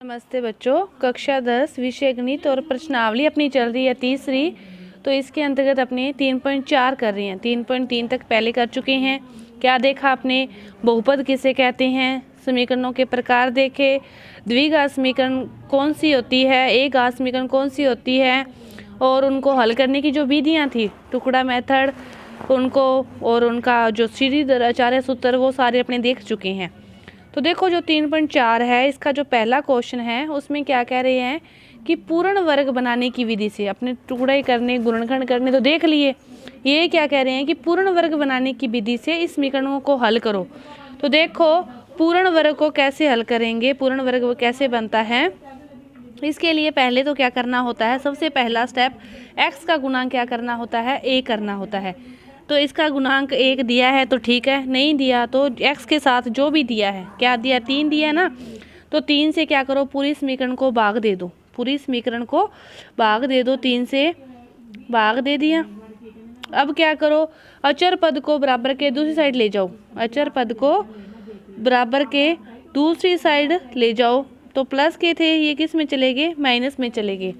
नमस्ते बच्चों, कक्षा 10 विषय गणित और प्रश्नावली अपनी चल रही है तीसरी। तो इसके अंतर्गत अपने 3.4 कर रही हैं। 3.3 तक पहले कर चुके हैं। क्या देखा आपने? बहुपद किसे कहते हैं, समीकरणों के प्रकार देखे, द्विघात समीकरण कौन सी होती है, एक घात समीकरण कौन सी होती है, और उनको हल करने की जो विधियाँ थी, टुकड़ा मेथड उनको, और उनका जो श्रीधर आचार्य सूत्र, वो सारे अपने देख चुके हैं। तो देखो जो 3.4 है, इसका जो पहला क्वेश्चन है उसमें क्या कह रहे हैं कि पूर्ण वर्ग बनाने की विधि से, अपने टुकड़े करने, गुणनखंड करने तो देख लिए, ये क्या कह रहे हैं कि पूर्ण वर्ग बनाने की विधि से इस समीकरणों को हल करो। तो देखो पूर्ण वर्ग को कैसे हल करेंगे, पूर्ण वर्ग कैसे बनता है। इसके लिए पहले तो क्या करना होता है, सबसे पहला स्टेप x का गुणांक क्या करना होता है, a करना होता है। तो इसका गुणांक 1 दिया है तो ठीक है, नहीं दिया तो x के साथ जो भी दिया है, क्या दिया, 3 दिया है ना, तो 3 से क्या करो, पूरी समीकरण को भाग दे दो, पूरी समीकरण को भाग दे दो, 3 से भाग दे दिया। अब क्या करो, अचर पद को बराबर के दूसरी साइड ले जाओ, अचर पद को बराबर के दूसरी साइड ले जाओ। तो प्लस के थे, ये किस में चले गए, माइनस में चले गए।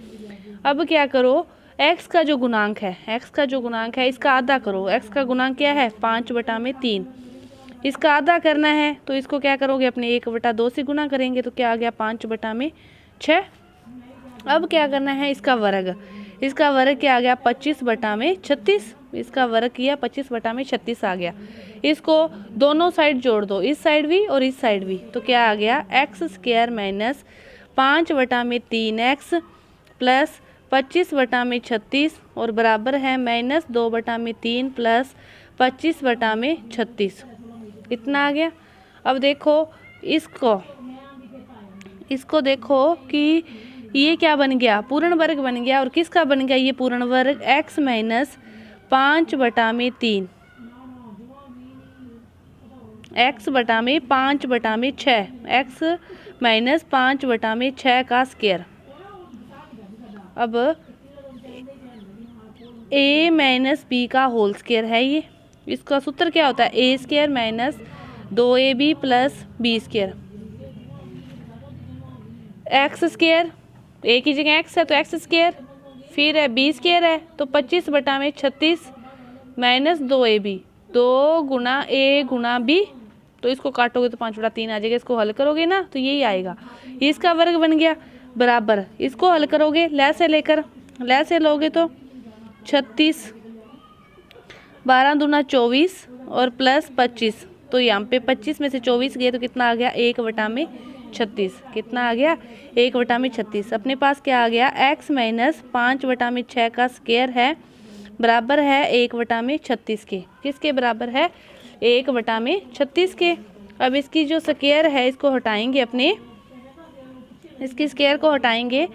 अब क्या करो, x का जो गुणांक है, x का जो गुणांक है इसका आधा करो। x का गुणांक क्या है, 5/3। इसका आधा करना है तो इसको क्या करोगे, अपने 1/2 से गुना करेंगे तो क्या आ गया, 5/6। अब क्या करना है, इसका वर्ग, इसका वर्ग क्या आ गया, 25/36। इसका वर्ग किया, 25/36 आ गया। इसको दोनों साइड जोड़ दो, इस साइड भी और इस साइड भी, तो क्या आ गया, x² - 5/3x प्लस 25/36 और बराबर है -2/3 प्लस 25/36, इतना आ गया। अब देखो इसको देखो कि ये क्या बन गया, पूर्ण वर्ग बन गया। और किसका बन गया ये पूर्ण वर्ग, x - 5/3, x बटा में 5/6, x - 5/6 का स्क्वायर। अब a - b का होल स्क्वायर है ये। इसका सूत्र क्या होता है, a² - 2ab plus b²। x², a की जगह x है तो x², फिर है b² है तो 25/36 minus 2ab, 2 Guna a Guna b, तो इसको काटोगे तो 5/3 आ जाएगा। इसको हल करोगे ना तो यही आएगा, इसका वर्ग बन गया। बराबर इसको हल करोगे, लै से लेकर, लै से लोगे तो 36, 12 दूना 24 और प्लस 25, तो यहाँ पे 25 में से 24 गए तो कितना आ गया, 1/36। कितना आ गया, 1/36। अपने पास क्या आ गया, x - 5/6 का स्क्वायर है, बराबर है 1/36 के। किसके बराबर है, 1/36 के। अब इसकी जो स्क्वायर है इसको हटाएंगे, अपने इसकी स्क्वायर को हटाएंगे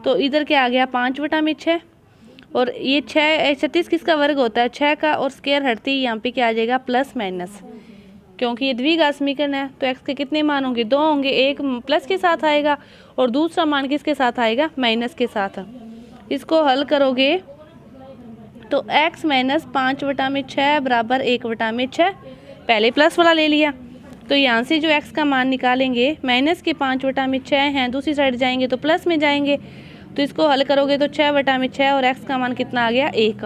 तो इधर क्या आ गया, 5/6, और ये 36 किसका वर्ग होता है, 6 का, और स्क्वायर हटते ही यहाँ पे क्या आ जाएगा, प्लस माइनस, क्योंकि ये द्विघात समीकरण है तो x के कितने मान होंगे, 2 होंगे। एक प्लस के साथ आएगा और दूसरा मान किसके साथ आएगा, माइनस के साथ। इसको हल करोगे तो x - 5/6 बराबर 1/6, पहले प्लस वाला ले लिया तो यहाँ से जो x का मान निकालेंगे, माइनस के 5/6 हैं, दूसरी साइड जाएंगे तो प्लस में जाएंगे, तो इसको हल करोगे तो 6/6 और x का मान कितना आ गया, 1।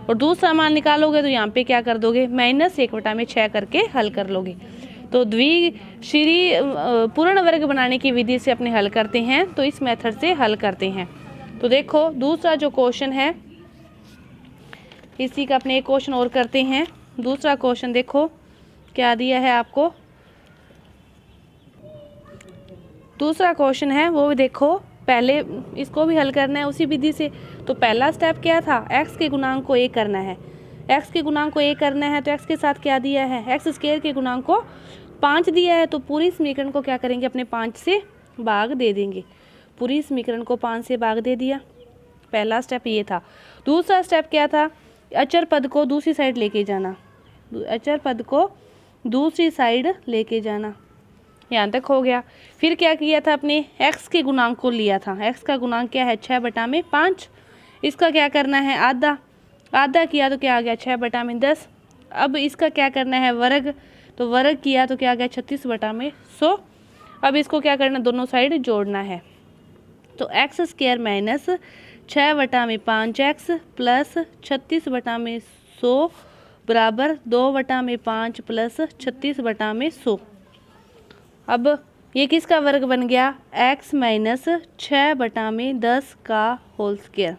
और दूसरा मान निकालोगे तो यहाँ पे क्या कर दोगे, -1/6 करके हल कर लोगे। तो पूर्ण वर्ग बनाने की विधि से अपने हल करते हैं, तो इस मेथड से हल करते हैं। तो देखो दूसरा जो क्वेश्चन है, इसी का अपने एक क्वेश्चन और करते हैं। दूसरा क्वेश्चन देखो क्या दिया है आपको, दूसरा क्वेश्चन है वो देखो, पहले इसको भी हल करना है उसी विधि से। तो पहला स्टेप क्या था, x के गुणांक को a करना है, x के गुणांक को a करना है तो x के साथ क्या दिया है, x² के गुणांक को 5 दिया है, तो पूरी समीकरण को क्या करेंगे, अपने 5 से भाग दे देंगे। पूरी समीकरण को 5 से भाग दे दिया, पहला स्टेप ये था। दूसरा स्टेप क्या था, अचर पद को दूसरी साइड लेके जाना, अचर पद को दूसरी साइड लेके जाना, यहाँ तक हो गया। फिर क्या किया था, अपने x के गुणांक को लिया था, x का गुणांक क्या है, 6/5। इसका क्या करना है, आधा, आधा किया तो क्या आ गया, 6/10। अब इसका क्या करना है, वर्ग, तो वर्ग किया तो क्या आ गया, 36/100। अब इसको क्या करना, दोनों साइड जोड़ना है। तो x square minus 6/5x plus 36/100 बराबर 2/5 प्लस 36/100। अब ये किसका वर्ग बन गया, x माइनस 6/10 का होल स्क्वायर।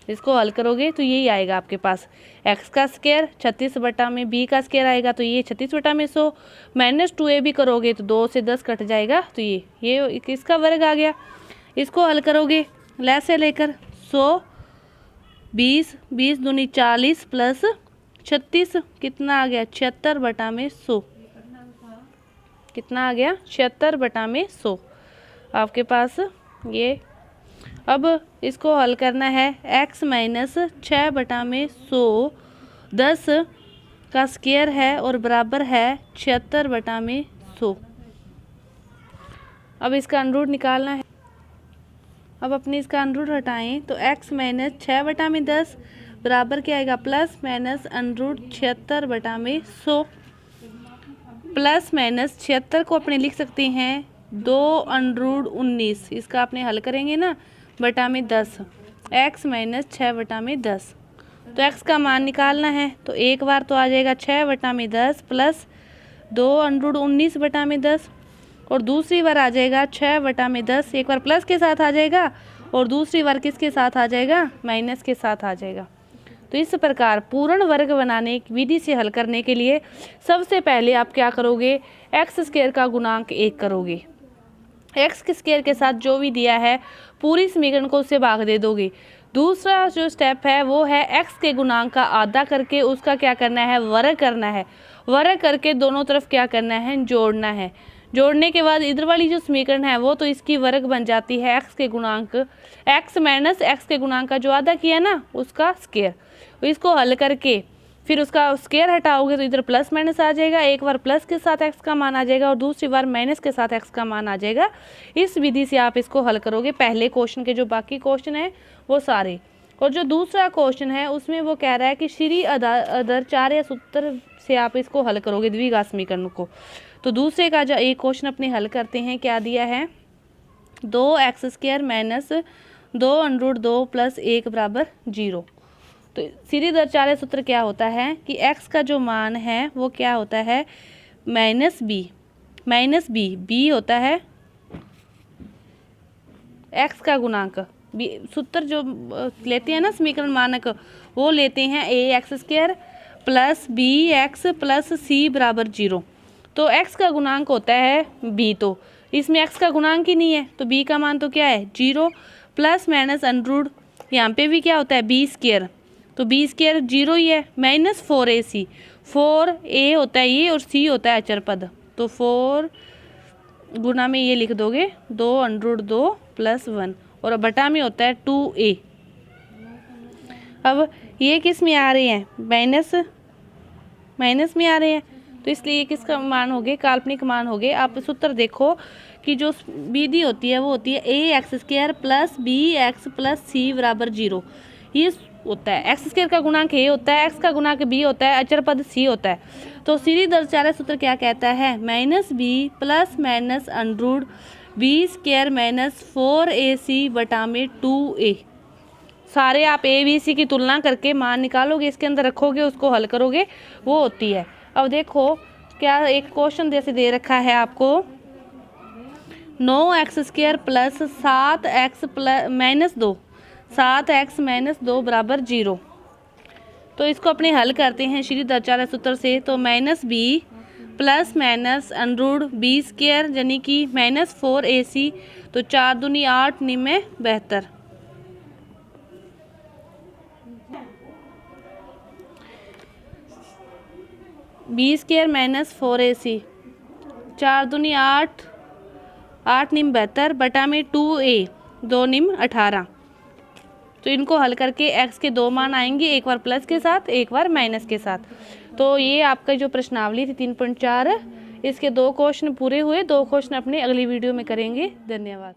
इसको हल करोगे तो यही आएगा आपके पास, x का स्क्वायर 36/b का स्क्वायर आएगा, तो ये 36/100 माइनस 2a भी करोगे तो 2 से 10 कट जाएगा, तो ये किसका वर्ग आ गया। इसको हल करोगे ले से लेकर 100 20 20 दूनी 40 प्लस 36 कितना आ गया 76/100, कितना आ गया 76/100 आपके पास ये। अब इसको हल करना है, x माइनस 6/100 10 का स्क्वायर है और बराबर है 76/100। अब इसका अंडरूट निकालना है। अब अपने इसका अंडरूट हटाएं तो x माइनस 6/10 बराबर क्या आएगा, plus minus under root 76/100। Plus minus 76 को अपने लिख सकते हैं 2√19, इसका अपने हल करेंगे ना बटा में 10, x माइनस 6/10। तो x का मान निकालना है, तो एक बार तो आ जाएगा 6/10 प्लस 2√19/10 और दूसरी बार आ जाएगा 6/10, एक बार प्लस के साथ आ जाएगा और दूसरी बार किसके साथ आ जाएगा, माइनस के साथ आ जाएगा। तो इस प्रकार पूर्ण वर्ग बनाने की विधि से हल करने के लिए सबसे पहले आप क्या करोगे, एक्स स्क्वायर का गुणांक 1 करोगे। एक्स के स्क्वायर के साथ जो भी दिया है पूरी समीकरण को उससे भाग दे दोगे। दूसरा जो स्टेप है वो है एक्स के गुणांक का आधा करके उसका क्या करना है, वर्ग करना है। वर्ग करके दोनों तरफ क्या करना है, जोड़ना है। जोड़ने के बाद इधर वाली जो समीकरण है वो तो इसकी वर्ग बन जाती है एक्स के गुणांक, एक्स माइनस एक्स के गुणांक का जो आधा किया ना उसका स्क्वायर। इसको हल करके फिर उसका स्क्वायर हटाओगे तो इधर प्लस माइनस आ जाएगा, एक बार प्लस के साथ एक्स का मान आ जाएगा और दूसरी बार माइनस के साथ एक्स का मान आ जाएगा। इस विधि से आप इसको हल करोगे। पहले क्वेश्चन के जो बाकी क्वेश्चन है वो सारे, और जो दूसरा क्वेश्चन है उसमें वो कह रहा है कि श्री अदर 4 या सूत्र से आप इसको हल करोगे द्विघात समीकरण को। तो दूसरे का जो एक क्वेश्चन अपने हल करते हैं, क्या दिया है, 2x² माइनस 2√2 प्लस 1 बराबर 0। तो सीरीज दर 4 सूत्र क्या होता है कि x का जो मान है वो क्या होता है, माइनस बी होता है x का गुणांक। सूत्र जो लेते हैं ना समीकरण मानक, वो लेते हैं ax² plus bx plus c बराबर 0। तो x का गुणांक होता है b, तो इसमें x का गुणांक ही नहीं है तो b का मान तो क्या है 0, प्लस माइनस अंडरूट यहाँ पे भी क्या होता है b², तो b² 0 ही है, माइनस 4ac, 4a होता है ये और c होता है अचर पद, तो 4 गुना में ये लिख दोगे 2√2 प्लस 1 और बटा में होता है 2a। अब ये किस में आ रहे हैं, माइनस में आ रहे हैं, तो इसलिए किसका मान हो गए, काल्पनिक मान हो गए। आप सूत्र देखो कि जो विधि होती है वो होती है ax² plus bx plus c बराबर 0। ये होता है x² का गुणांक a होता है, x का गुणांक b होता है, अचर पद c होता है। तो सीरीज दर 4 सूत्र क्या कहता है, minus b plus minus under root b² minus 4ac बटा में 2a। सारे आप a b c की तुलना करके मान निकालोगे, इसके अंदर रखोगे, उसको हल करोगे, वो होती है। अब देखो क्या एक क्वेश्चन जैसे दे रखा है आपको, 9x² plus 7x minus 2, 7x minus 2 बराबर 0। तो इसको अपने हल करते हैं श्री दर 4 सूत्र से। तो minus b plus minus under root b² यानी कि माइनस 4ac, तो 4 दूनी 8 निमे 72, b² माइनस 4ac, 4 दूनी 8, 8 निम 72 बटा में 2a, 2 निम 18। तो इनको हल करके x के 2 मान आएंगे, एक बार प्लस के साथ एक बार माइनस के साथ। तो ये आपका जो प्रश्नावली थी 3.4, इसके 2 क्वेश्चन पूरे हुए। 2 क्वेश्चन अपने अगली वीडियो में करेंगे। धन्यवाद।